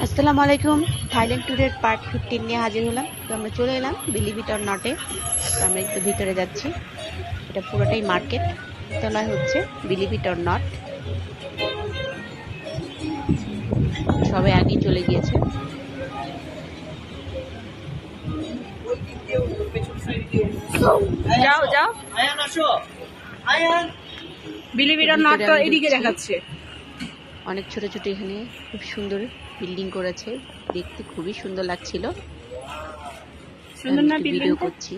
আসসালামু আলাইকুম। থাইল্যান্ড ট্যুরের পার্ট 15 নিয়ে হাজির হলাম। তো আমরা চলে এলাম বিলিভ ইট অর নটে। তো আমরা একটু ভিতরে যাচ্ছি। এটা পুরোটাই মার্কেট। তলায় হচ্ছে বিলিভ ইট অর নট। সবাই আগেই চলে গিয়েছে। যাও যাও, বিলিভ ইট অর নট তো এদিকে দেখাচ্ছে। অনেক ছোট ছোট এখানে খুব সুন্দর বিল্ডিং করেছে, দেখতে খুবই সুন্দর লাগছিল। সুন্দর না ভিডিও করছি,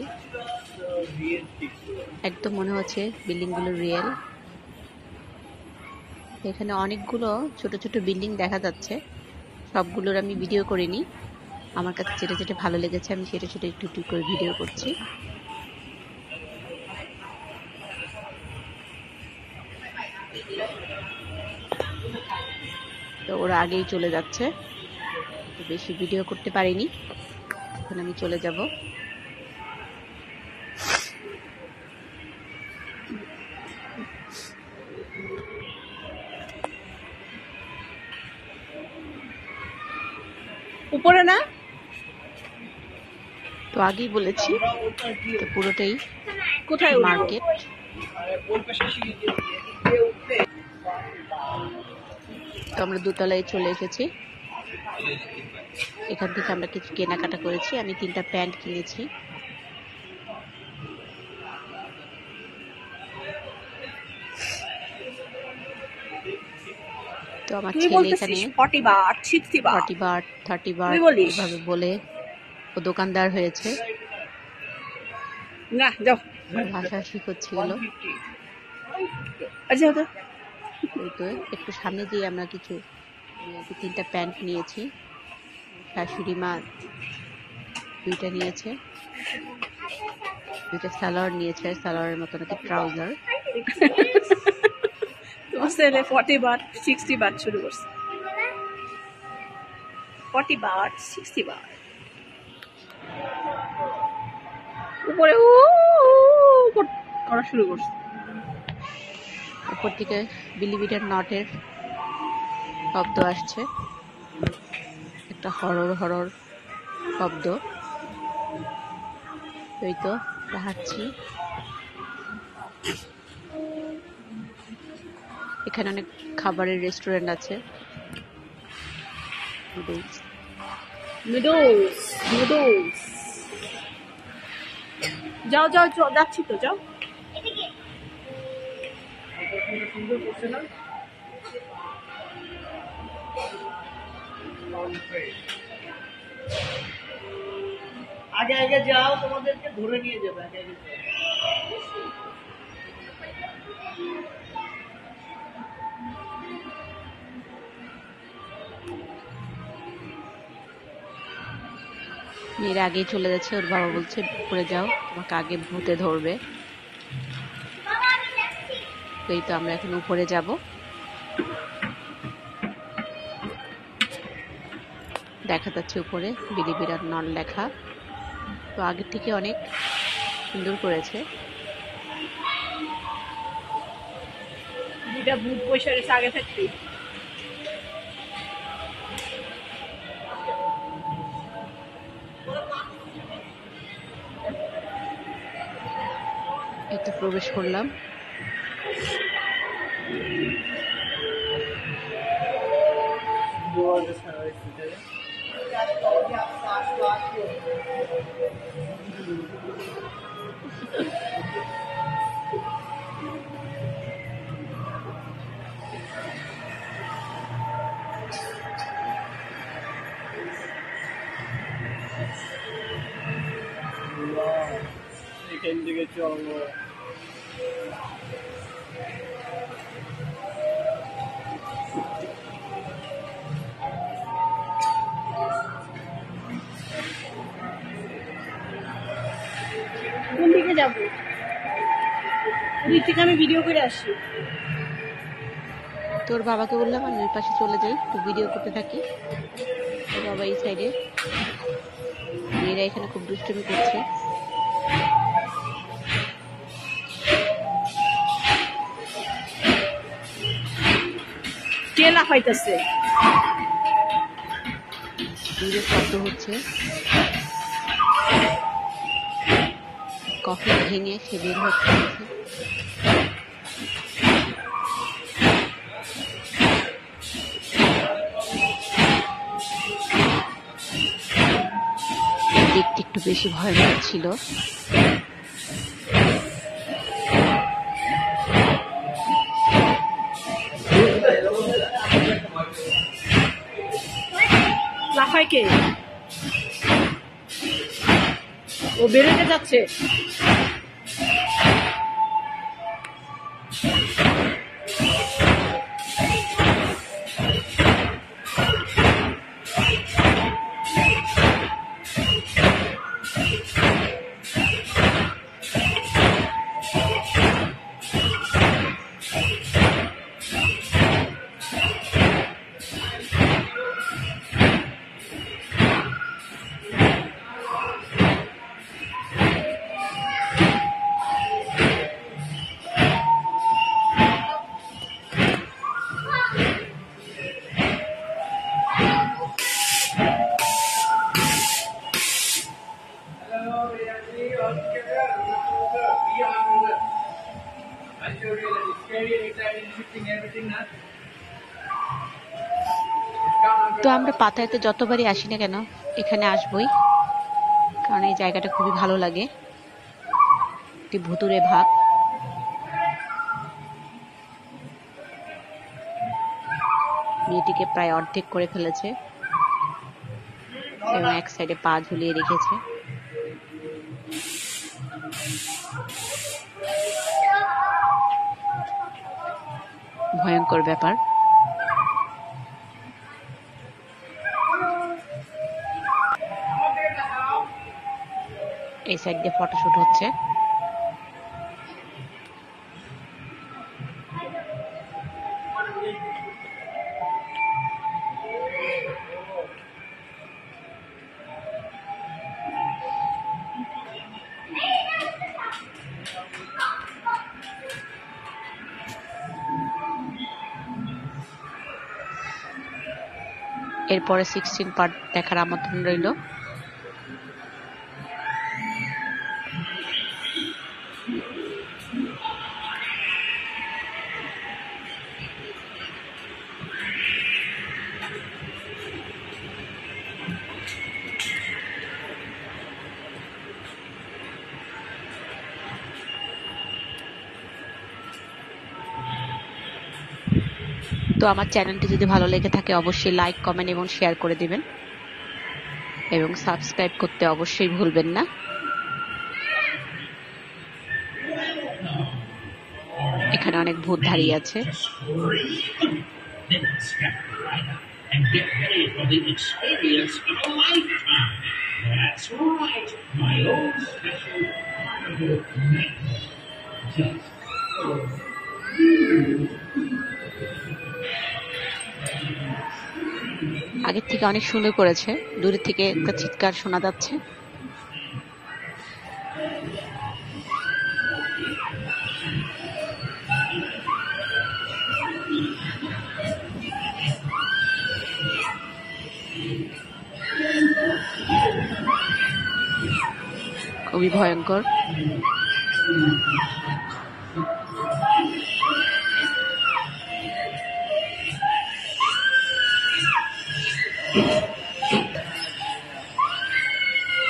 একদম মনে হচ্ছে বিল্ডিং গুলো রিয়েল। এখানে অনেকগুলো ছোট ছোট বিল্ডিং দেখা যাচ্ছে, সবগুলোর আমি ভিডিও করিনি। আমার কাছে যেটা যেটা ভালো লেগেছে আমি সেটা সেটা একটু একটু করে ভিডিও করছি। তো ওরা আগেই চলে যাচ্ছে, বেশি ভিডিও করতে পারিনি। এখন আমি চলে যাব। উপরে না, তো আগেই বলেছি তো পুরোটাই কোথায় মার্কেট। তো আমরা দোতলায় চলে এসেছি। এখান থেকে আমরা কিছু কেনাকাটা করেছি। আমি 3টা প্যান্ট কিনেছি। তো আমার ছেলে এখানে 40 বাট 60 বাট 40 বাট 30 বাট এভাবে বলে ও দোকানদার হয়েছে। না যাও, ভাষা শিখছিল। আচ্ছা তো এই তো একটু সামনে দিয়ে আমরা কিছু 3টা প্যান্ট নিয়েছি। শাশুড়ি মা 2টা নিয়েছে, 2টা সালোয়ার নিয়েছে, সালোয়ারের মতো নাকি ট্রাউজার। তোমার ছেলে 40 বাট 60 বাট শুরু করছে। 40 বাট 60 বাট উপরে করা শুরু করছে। উপর থেকে বিলিভ ইট অর নটের শব্দ আসছে, একটা হরর হরর শব্দ। এই তো হাঁটছি। এখানে অনেক খাবারের রেস্টুরেন্ট আছে। নুডলস নুডলস যাও যাও যাচ্ছি তো, যাও। আগে আগে যাও, তোমাদেরকে ধরে নিয়ে যাবে। আগে আগে যাও। মেয়ের আগেই চলে যাচ্ছে। ওর বাবা বলছে উপরে যাও, তোমাকে আগে ভূতে ধরবে। এই তো আমরা এখন উপরে যাব। দেখা যাচ্ছে উপরে বিলিভ ইট অর নট লেখা। তো আগের থেকে অনেক সুন্দর করেছে। দুটা ভূত পয়সা আগে থাকতে এতে প্রবেশ করলাম। এখান থেকে চলো। কোন দিকে যাবো? ওদিক থেকে আমি ভিডিও করে আসি। তোর বাবাকে বললাম আমি ওই পাশে চলে যাই, একটু ভিডিও করতে থাকি। তোর বাবা এই সাইডে। মেয়েরা এখানে খুব দুষ্টুমি করছে। কে লাফাইতেছে? দূরে শব্দ হচ্ছে, কফি ভেঙে সে বের হচ্ছে। দেখতে একটু বেশি ভয়ঙ্কর ছিল। লাফায় কে? ও বেরোতে যাচ্ছে। তো আমরা পাতায়াতে যতবারই আসি না কেন এখানে আসবই, কারণ এই জায়গাটা খুবই ভালো লাগে, একটি ভুতুড়ে ভাব। মেয়েটিকে প্রায় অর্ধেক করে ফেলেছে এবং এক সাইডে পা ঝুলিয়ে রেখেছে। ভয়ঙ্কর ব্যাপার। এই সাইড দিয়ে ফটোশুট হচ্ছে। এরপরে 16 পার্ট দেখার আমন্ত্রণ রইল। তো আমার চ্যানেলটি যদি ভালো লেগে থাকে অবশ্যই লাইক, কমেন্ট এবং শেয়ার করে দিবেন এবং সাবস্ক্রাইব করতে অবশ্যই ভুলবেন না। এখানে অনেক ভূত দাঁড়িয়ে আছে। আগের থেকে অনেক সুন্দর করেছে, দূরের থেকে একটা চিৎকার শোনা যাচ্ছে। খুবই ভয়ঙ্কর।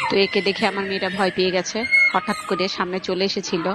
তো একে দেখে আমার মেয়েটা ভয় পেয়ে গেছে, হঠাৎ করে সামনে চলে এসেছিল।